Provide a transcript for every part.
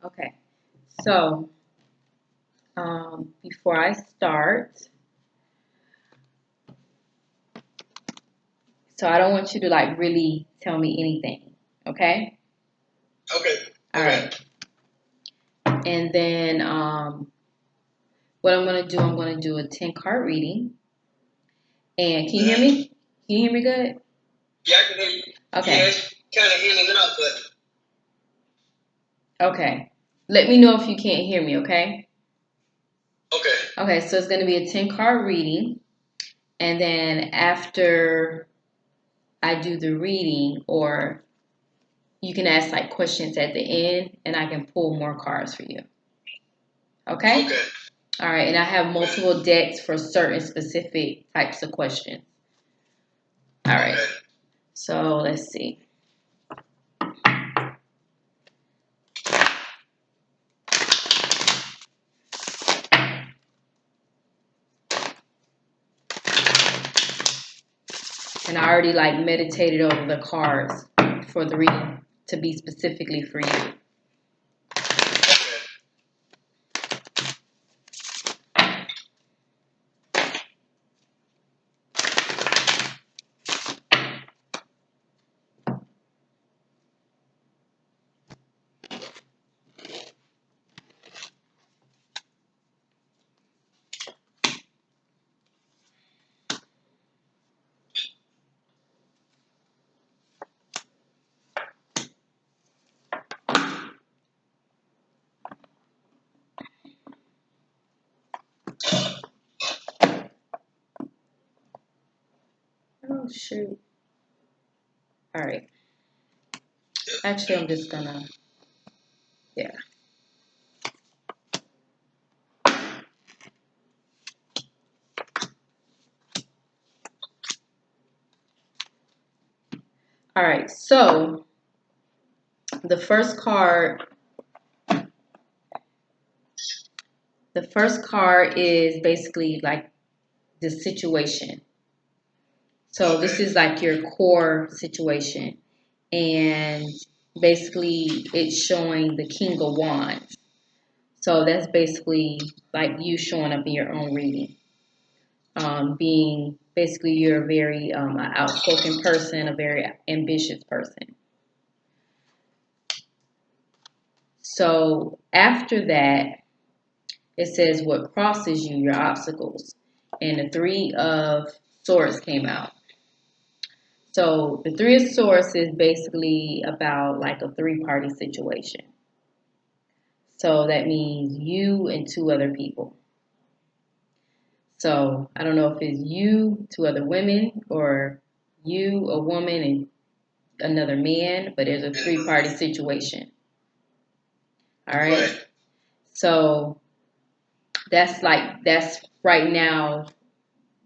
Okay. So, before I start, so I don't want you to like really tell me anything. Okay? Okay. All right. And then what I'm going to do a 10 card reading. And can you hear me? Can you hear me good? Yeah, I can hear you. Okay. Yeah, it's kind of in and out, but. Okay. Let me know if you can't hear me, okay? Okay. Okay, so it's going to be a 10 card reading. And then after I do the reading, or you can ask like questions at the end, and I can pull more cards for you. Okay? Okay. All right, and I have multiple decks for certain specific types of questions. All right. Okay. So let's see. And I already like meditated over the cards for the reading to be specifically for you. Oh shoot. All right. Actually, I'm just gonna, yeah. All right. So the first card is basically like the situation. So this is like your core situation. And basically it's showing the King of Wands. So that's basically like you showing up in your own reading. Being basically you're a very outspoken person, a very ambitious person. So after that, it says what crosses you, your obstacles. And the Three of Swords came out. So the Three of Swords is basically about like a three-party situation. So that means you and two other people. So I don't know if it's you, two other women, or you, a woman, and another man, but there's a three-party situation. All right. So that's right now,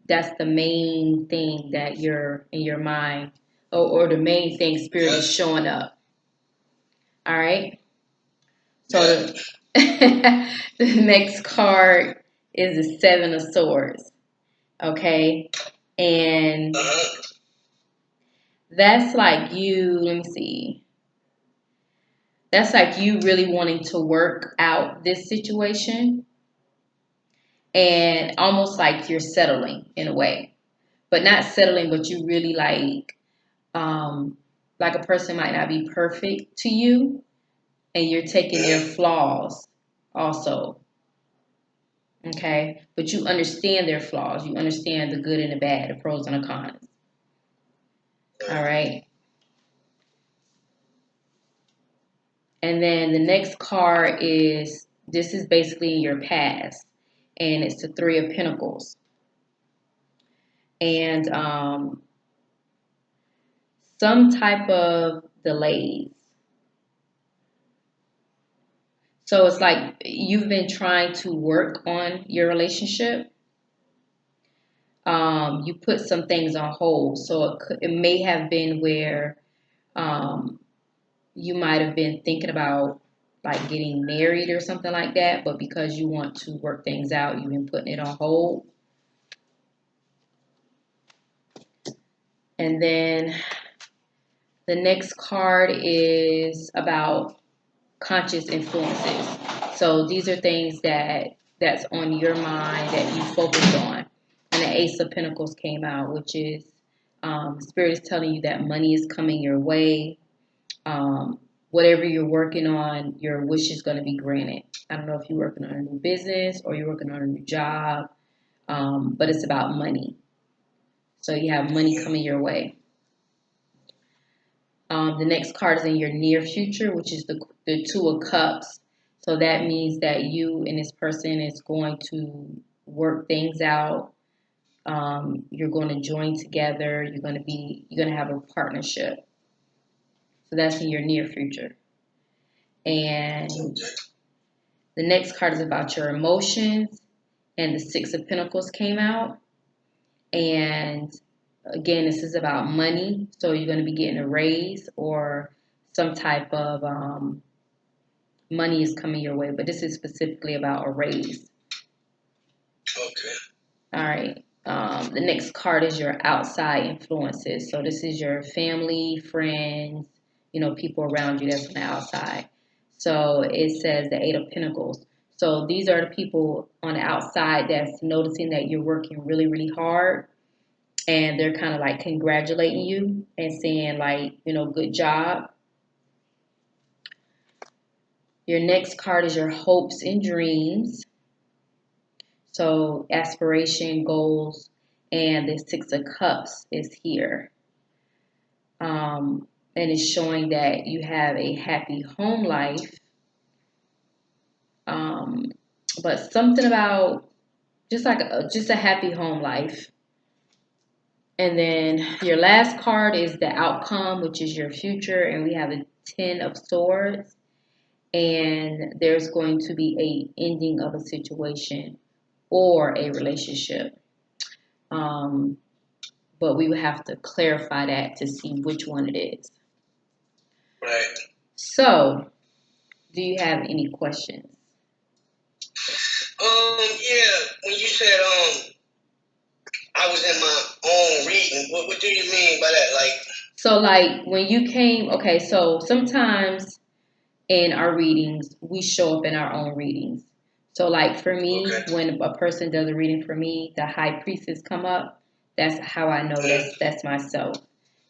that's the main thing that you're in your mind, or the main thing Spirit is showing up. All right. So the next card is the Seven of Swords. Okay. And that's like you, let me see. That's like you really wanting to work out this situation and almost like you're settling in a way. But not settling, but you really like a person might not be perfect to you and you're taking their flaws also. Okay? But you understand their flaws. You understand the good and the bad, the pros and the cons. All right. And then the next card is this is basically your past, and it's the Three of Pentacles. And some type of delays. So it's like you've been trying to work on your relationship. You put some things on hold. So it may have been where um, you might have been thinking about like getting married or something like that, but because you want to work things out, you've been putting it on hold. And then the next card is about conscious influences. So these are things that's on your mind that you focus on. And the Ace of Pentacles came out, which is Spirit is telling you that money is coming your way. Whatever you're working on, your wish is going to be granted. I don't know if you're working on a new business or you're working on a new job, but it's about money. So you have money coming your way. The next card is in your near future, which is the Two of Cups. So that means that you and this person is going to work things out. You're going to join together. You're going to have a partnership. So that's in your near future. And the next card is about your emotions, and the Six of Pentacles came out. And again, this is about money. So you're going to be getting a raise or some type of money is coming your way. But this is specifically about a raise. Okay. All right. The next card is your outside influences. So this is your family, friends, people around you that's on the outside. So it says the Eight of Pentacles. So these are the people on the outside that's noticing that you're working really, really hard. And they're kind of like congratulating you and saying like, good job. Your next card is your hopes and dreams. So aspiration, goals, and the Six of Cups is here. And it's showing that you have a happy home life. But something about just a happy home life. And then your last card is the outcome, which is your future. And we have the Ten of Swords. And there's going to be a ending of a situation or a relationship. But we would have to clarify that to see which one it is. Right. So, do you have any questions? Yeah. When you said I was in my own reading, what do you mean by that? Like. So, like when you came, okay. So sometimes in our readings, we show up in our own readings. So, like for me, Okay. when a person does a reading for me, the High Priestess come up. That's how I know that's myself.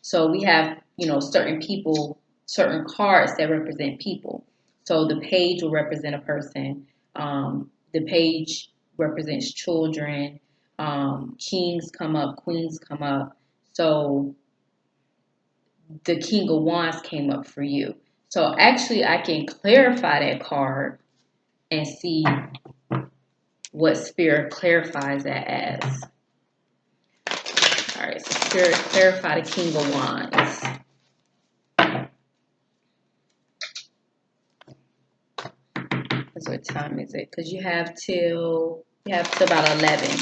So we have, certain people, certain cards that represent people. So the page will represent a person. The page represents children. Kings come up, queens come up. So the King of Wands came up for you. So actually, I can clarify that card and see what Spirit clarifies that as. All right, so Spirit, clarify the King of Wands. Because what time is it? Because you have till about 11,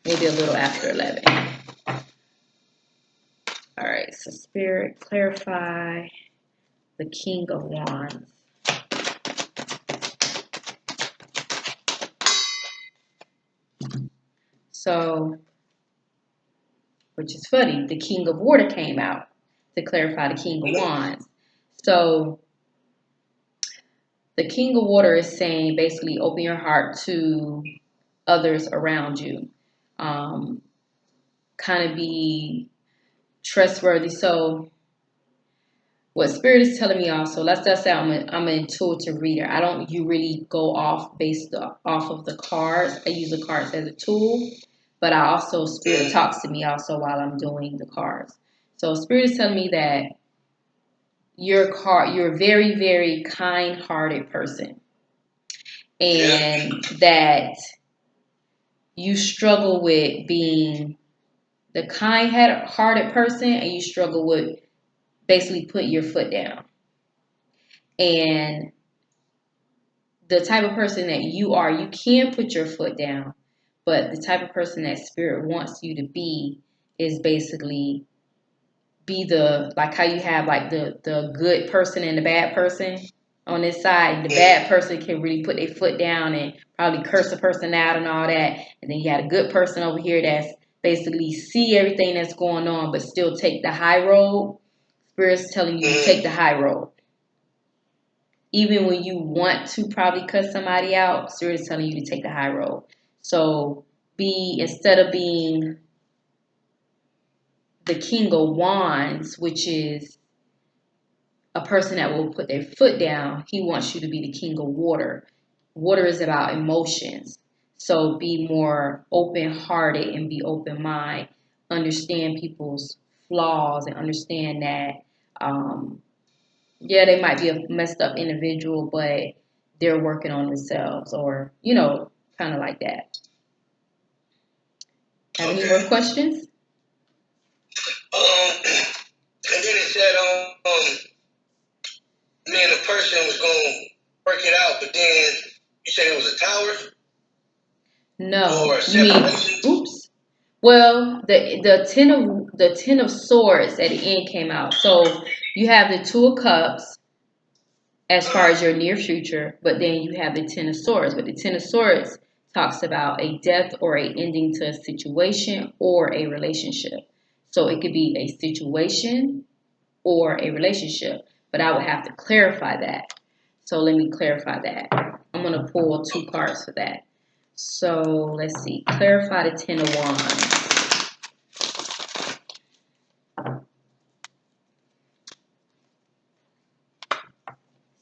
maybe a little after 11. All right, so Spirit, clarify the King of Wands. So, which is funny, the King of Water came out to clarify the King of Wands. So, the King of Water is saying basically open your heart to others around you. Kind of be trustworthy. So, what Spirit is telling me also, let's just say I'm an intuitive reader. I don't really go off based off of the cards. I use the cards as a tool, but I also, Spirit talks to me also while I'm doing the cards. So Spirit is telling me that you're a very, very kind-hearted person, and that you struggle with being the kind-hearted person, and you struggle with basically putting your foot down. And the type of person that you are, you can put your foot down, but the type of person that Spirit wants you to be is basically be like how you have like the good person and the bad person on this side. The bad person can really put their foot down and probably curse a person out and all that. And then you got a good person over here that's basically see everything that's going on but still take the high road. Spirit's telling you to take the high road. even when you want to probably cut somebody out, Spirit is telling you to take the high road. So instead of being the King of Wands, which is a person that will put their foot down, he wants you to be the King of Water. Water is about emotions. So be more open-hearted and be open-minded. Understand people's flaws and understand that, they might be a messed up individual, but they're working on themselves, or, kind of like that. Have any more questions? And then it said, me and the person was going to work it out, but then you said it was a tower? No. Or You mean, separation? oops. Well, the ten of swords at the end came out. So you have the 2 of cups as far as your near future, but then you have the 10 of swords. But the 10 of swords talks about a death or a ending to a situation or a relationship. So it could be a situation or a relationship, but I would have to clarify that. So let me clarify that. I'm going to pull 2 cards for that. So let's see. Clarify the 10 of wands.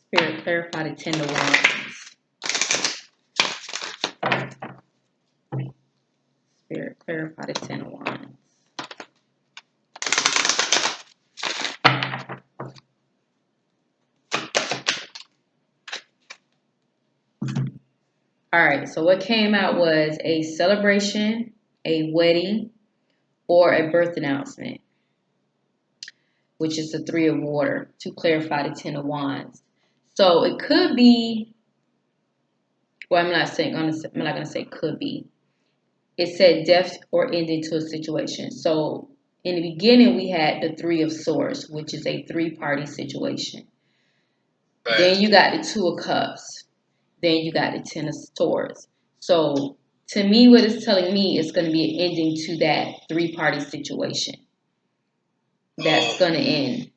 Spirit, clarify the 10 of wands. Spirit, clarify the 10 of wands. All right, so what came out was a celebration, a wedding, or a birth announcement, which is the 3 of water, to clarify the 10 of wands. So it could be, well, I'm not gonna say could be. It said death or ending to a situation. So in the beginning, we had the 3 of swords, which is a 3-party situation. Right. Then you got the 2 of cups. Then you got the 10 of swords. So to me, what it's telling me is going to be an ending to that 3-party situation. That's going to end.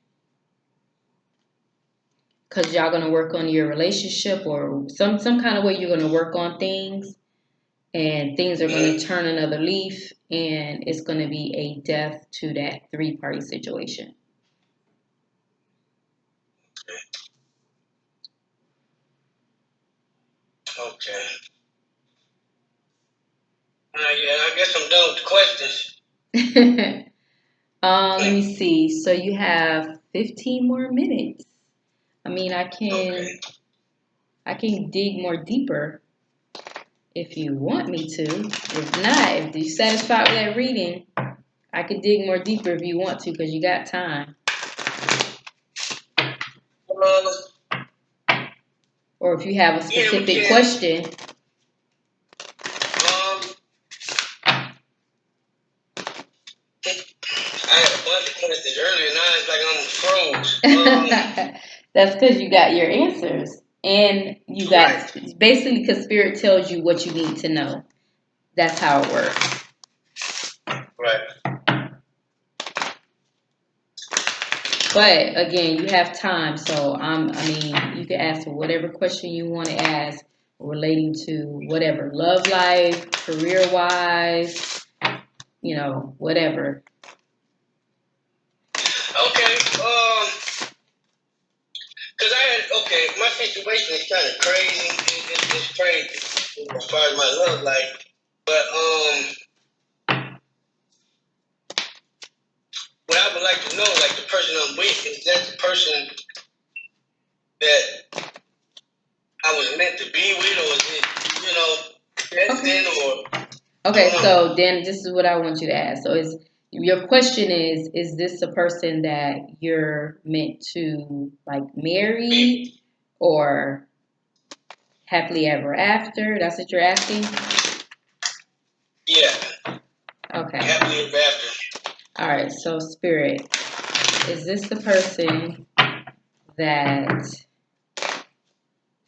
Because y'all going to work on your relationship, or some kind of way you're going to work on things. And things are going to turn another leaf. And it's going to be a death to that 3-party situation. Okay. Yeah, I guess I'm done with the questions. Let me see. So you have 15 more minutes. I mean, I can dig more deeper if you want me to. If not, if you're satisfied with that reading, I could dig more deeper if you want to, because you got time. Or if you have a specific question. I had a bunch of questions earlier. Now it's like I'm froze. That's because you got your answers. And you got, basically, because Spirit tells you what you need to know. That's how it works. Right. But again, you have time, so you can ask whatever question you want to ask relating to whatever, love life, career wise, whatever. Okay. Cause my situation is kind of crazy. It's crazy as far as my love life, but what I would like to know, like the person I'm with, is that the person that I was meant to be with, or is it, destined, or? Okay, so then this is what I want you to ask. So your question is this a person that you're meant to like marry or happily ever after? That's what you're asking? Yeah. Okay. Happily ever after. All right, so Spirit, is this the person that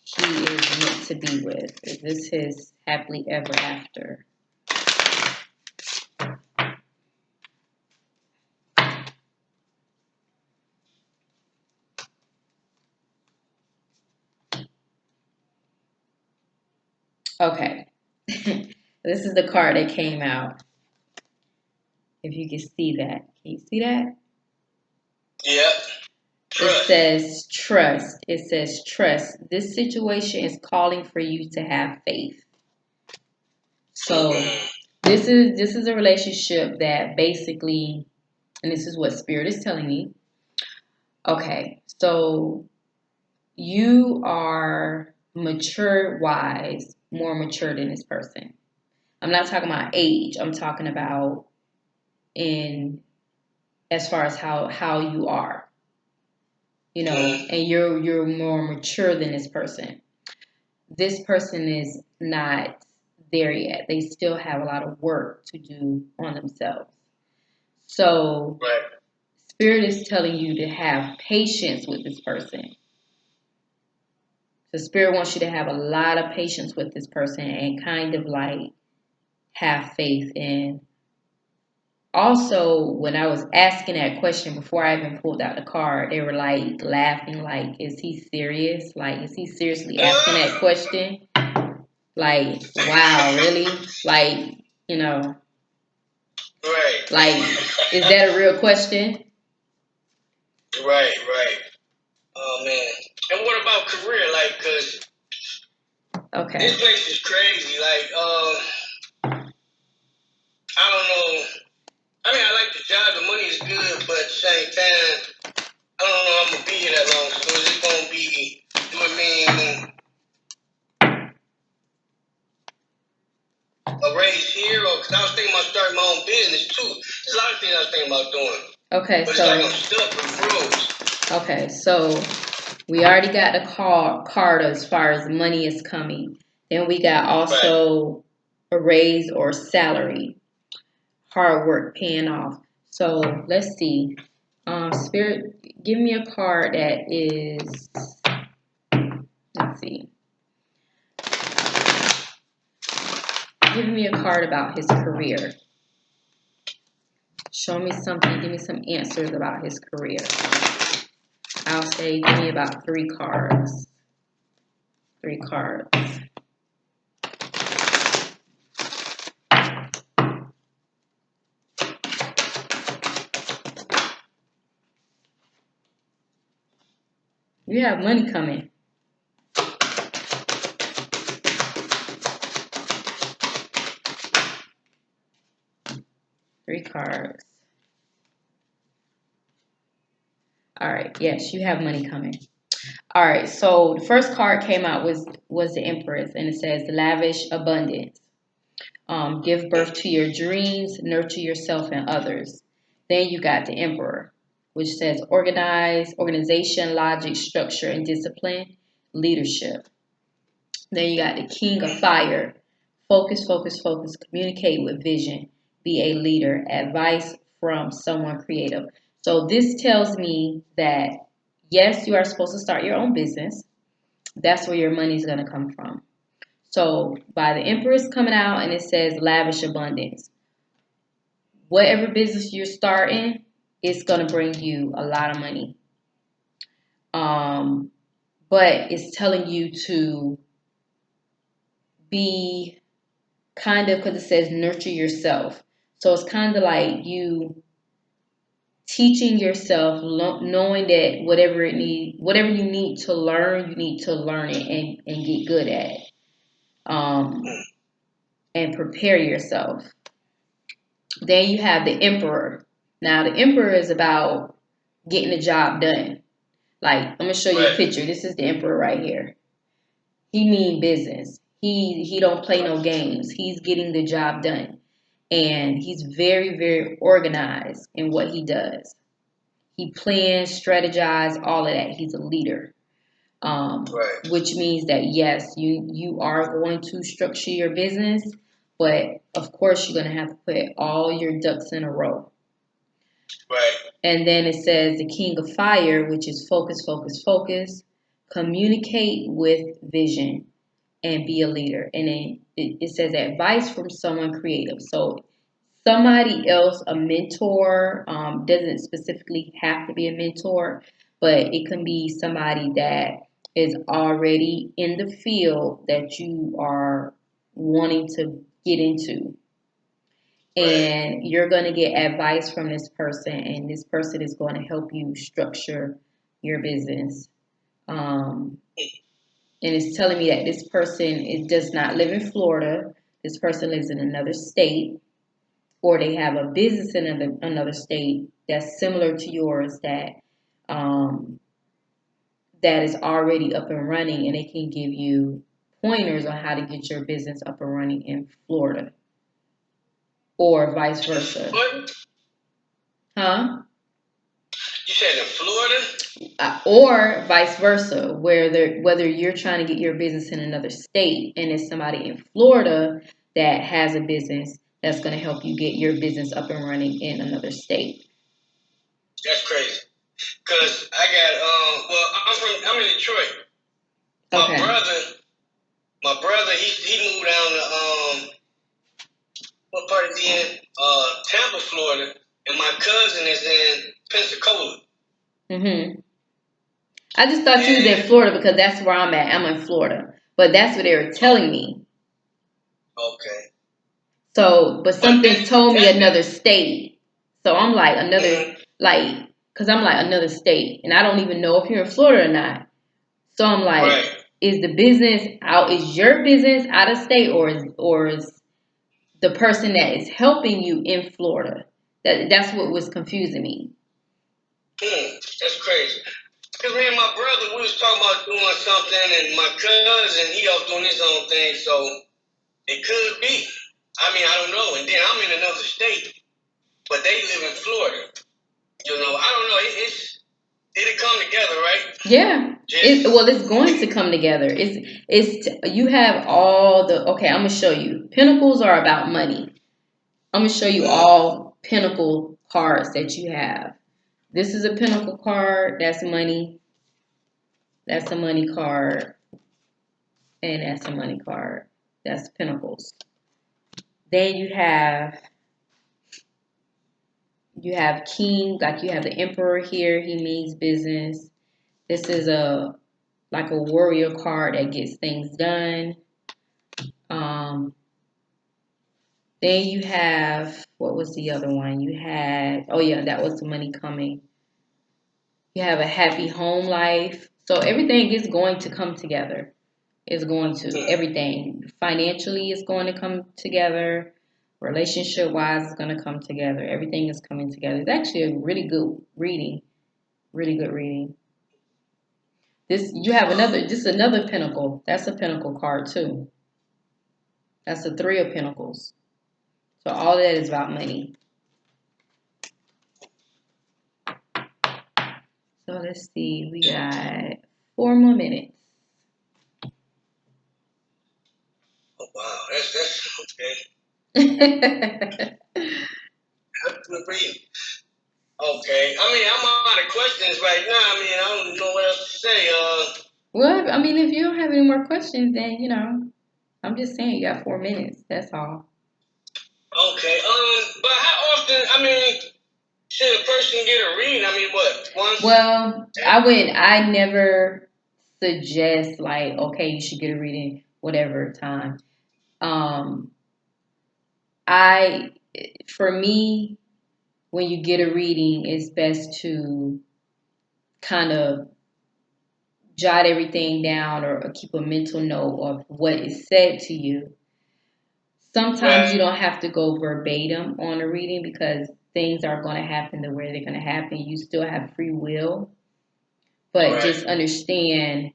he is meant to be with? Is this his happily ever after? Okay. This is the card that came out. If you can see that. Can you see that? Yep. It Trust. says trust. It says trust. This situation is calling for you to have faith. So this is a relationship that basically, and this is what Spirit is telling me. Okay, so you are mature wise, more mature than this person. I'm not talking about age. I'm talking about in as far as how you are, you know, and you're more mature than this person. This person is not there yet. They still have a lot of work to do on themselves. So Right. Spirit is telling you to have patience with this person. The Spirit wants you to have a lot of patience with this person and kind of like have faith in. Also, when I was asking that question before I even pulled out the card, they were like laughing, like, is he serious? Like, is he seriously asking that question? Like, wow, really? Like, you know, Right. like, is that a real question? Right, right. Oh man. And what about career? Like, cause Okay. this place is crazy. Like, I don't know. I mean, I like the job. The money is good, but at the same time, I don't know. I'm gonna be here that long. So is it gonna be? Do it mean a raise here, or because I was thinking about starting my own business too. There's a lot of things I was thinking about doing. Okay, But so it's like I'm stuck with rules. okay, so we already got the card as far as money is coming. Then we got also a raise or salary, hard work paying off. So let's see. Spirit, give me a card that is. Let's see. Give me a card about his career. Show me something. Give me some answers about his career. I'll say, give me about 3 cards. 3 cards. You have money coming. Three cards. All right. Yes, you have money coming. All right. So the first card came out was the Empress, and it says lavish abundance. Give birth to your dreams, nurture yourself and others. Then you got the Emperor, which says organization, logic, structure, and discipline, leadership. Then you got the King of Fire, focus, focus, focus, communicate with vision, be a leader, advice from someone creative. So this tells me that yes, you are supposed to start your own business. That's where your money is going to come from. So by the Empress coming out and it says lavish abundance, whatever business you're starting, it's going to bring you a lot of money. But it's telling you to be kind of, because it says nurture yourself. So it's kind of like you teaching yourself, knowing that whatever you need to learn, you need to learn it and get good at it. And prepare yourself. Then you have the Emperor. Now the Emperor is about getting the job done. Like, I'm gonna show you a picture. This is the Emperor right here. He mean business. He don't play no games. He's getting the job done. And he's very, very organized in what he does. He plans, strategizes, all of that. He's a leader. Which means that yes, you are going to structure your business, but of course you're going to have to put all your ducks in a row. Right. And then it says the King of Fire, which is focus, focus, focus, communicate with vision, and be a leader. And then it says advice from someone creative. So somebody else, a mentor, doesn't specifically have to be a mentor, but it can be somebody that is already in the field that you are wanting to get into. And you're going to get advice from this person, and this person is going to help you structure your business. And it's telling me that this person does not live in Florida. This person lives in another state, or they have a business in another state that's similar to yours um, that is already up and running, and they can give you pointers on how to get your business up and running in Florida, or vice versa. Huh? You said in Florida? Or vice versa, whether you're trying to get your business in another state and it's somebody in Florida that has a business that's going to help you get your business up and running in another state. That's crazy. Cause I got I'm in Detroit. Okay. My brother, he moved down to what part is he in? Tampa, Florida, and my cousin is in Pensacola. I just thought you was in Florida because that's where I'm at. I'm in Florida, but that's what they were telling me. Okay. So, but something told me another state. So I'm like because I'm like another state, and I don't even know if you're in Florida or not. So I'm like, is the business out? Is your business out of state, or is the person that is helping you in Florida? That's what was confusing me. That's crazy. Because me and my brother, we was talking about doing something, and my cousin, he off doing his own thing, so it could be. I mean, I don't know. And then I'm in another state, but they live in Florida. You know, I don't know. It'll come together, right? Yeah. It's going to come together. You have all the, okay, I'm gonna show you. Pinnacles are about money. I'm gonna show you all pinnacle cards that you have. This is a pinnacle card. That's money. That's a money card. And that's a money card. That's pinnacles. Then you have king, like you have the emperor here. He means business. This is like a warrior card that gets things done. Then you have, what was the other one? You had, oh yeah, that was the money coming. You have a happy home life. So everything is going to come together. Everything financially is going to come together. Relationship wise is going to come together. Everything is coming together. It's actually a really good reading. Really good reading. This is another pinnacle. That's a pinnacle card too. That's the three of pentacles. So all of that is about money. So let's see. We got 4 more minutes. Oh, wow. That's okay. That's good reading. Okay. I mean, I'm out of questions right now. I mean, I don't know what else to say. Well, I mean, if you don't have any more questions, then, I'm just saying you got 4 minutes. That's all. Okay. But how often, I mean, should a person get a reading? I mean, what? Once? Well, I never suggest like, okay, you should get a reading whatever time. For me, when you get a reading, it's best to kind of jot everything down or keep a mental note of what is said to you. Sometimes you don't have to go verbatim on a reading because things are going to happen the way they're going to happen. You still have free will, but just understand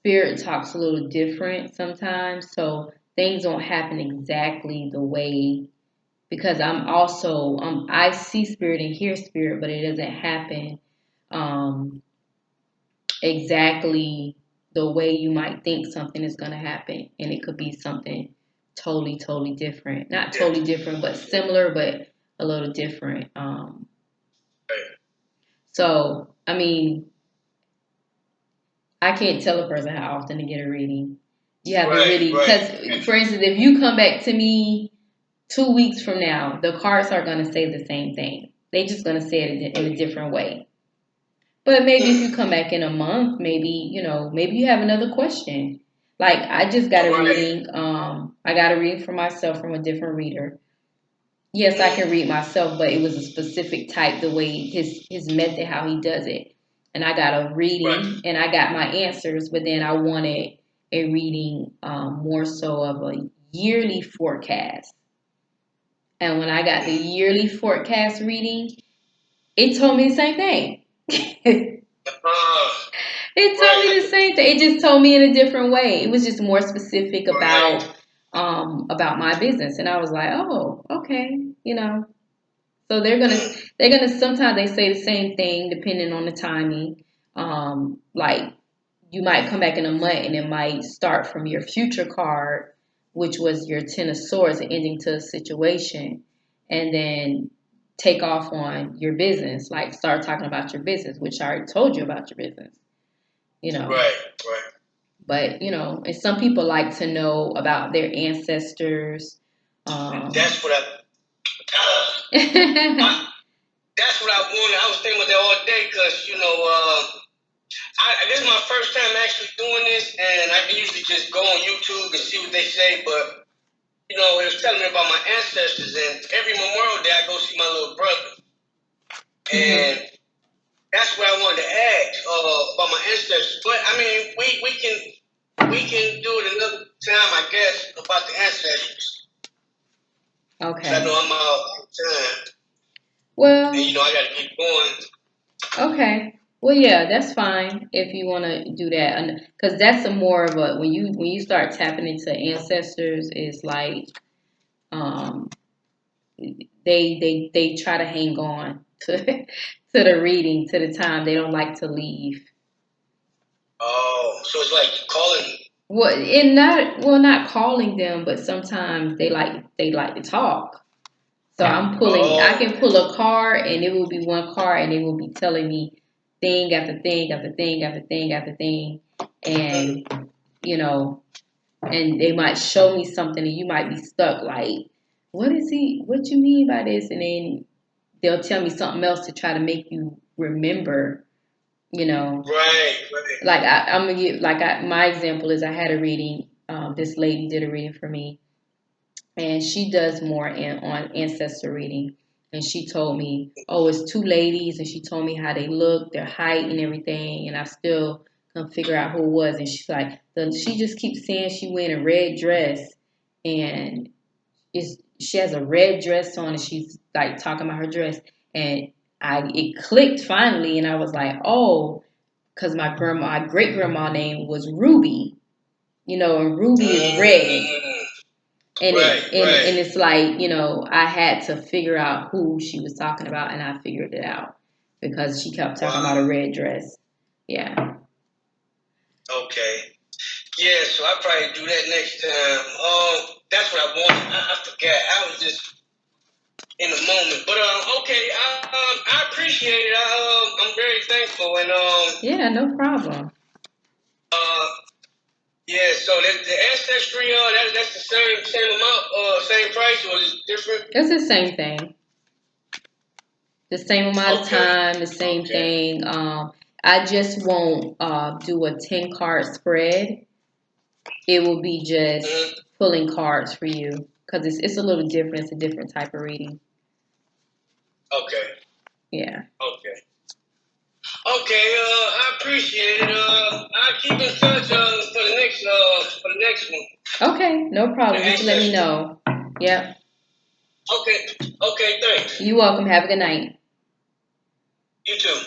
spirit talks a little different sometimes. So things don't happen exactly the way, because I see spirit and hear spirit, but it doesn't happen exactly the way you might think something is going to happen. And it could be something totally different. Not totally different, but similar, but a little different. So, I mean, I can't tell a person how often to get a reading. You have to really, because, for instance, if you come back to me 2 weeks from now, the cards are going to say the same thing. They're just going to say it in a different way. But maybe if you come back in a month, maybe you have another question. Like I just got a Right. reading. I got a reading for myself from a different reader. Yes, I can read myself, but it was a specific type, the way his method, how he does it. And I got a reading, Right. and I got my answers, but then I wanted a reading, more so of a yearly forecast. And when I got the yearly forecast reading, it told me the same thing. It told me the Right. same thing. It just told me in a different way. It was just more specific Right. about my business, and I was like, oh, okay, you know. So they're gonna sometimes they say the same thing depending on the timing. Like you might come back in a month and it might start from your future card, which was your Ten of Swords, and ending to a situation, and then take off on your business, like start talking about your business, which I already told you about your business, you know. Right. Right. But and some people like to know about their ancestors. That's what I that's what I wanted. I was thinking about that all day because this is my first time actually doing this, and I can usually just go on YouTube and see what they say. But it was telling me about my ancestors, and every Memorial Day I go see my little brother, and that's what I wanted to ask about my ancestors. But I mean, we can do it another time, I guess, about the ancestors. Okay. 'Cause I know I'm out of time, Well, and I got to keep going. okay. Well, yeah, that's fine if you want to do that, because that's a more of a when you start tapping into ancestors, it's like um they try to hang on to to the reading, to the time. They don't like to leave. Oh, so it's like calling. Not calling them, but sometimes they like to talk. So I Oh. can pull a card, and it will be one card, and it will be telling me thing after thing after thing after thing after thing, and you know, and they might show me something, and you might be stuck like, what you mean by this? And then they'll tell me something else to try to make you remember, Right. Right. like I'm gonna give, my example is I had a reading. This lady did a reading for me, and she does more on ancestor reading. And she told me, oh, it's two ladies, and she told me how they look, their height, and everything. And I still couldn't figure out who it was. And she's like, she just keeps saying she wearing a red dress, and she has a red dress on, and she's like talking about her dress, and it clicked finally, and I was like, oh, because my great grandma name was Ruby, and Ruby is red. And Right. Right. it's like, I had to figure out who she was talking about, and I figured it out because she kept talking about a Wow. red dress. Yeah. Okay. Yeah. So I probably do that next time. That's what I wanted. I forgot. I was just in the moment. But okay. I appreciate it. I'm very thankful. And Yeah, no problem. uh, yeah. So the ancestry. That's the same amount. Same price, or is it different? It's the same thing. The same amount of Okay. time, the same Okay. thing. I just won't do a 10 card spread. It will be just Mm-hmm. pulling cards for you because it's a little different. It's a different type of reading. Okay. Yeah. Okay. Okay, I appreciate it. I'll keep in touch for the next one. Okay, no The problem. Just let me ancestry. know. Yep. Okay. Okay, thanks. You're welcome. Have a good night. You too.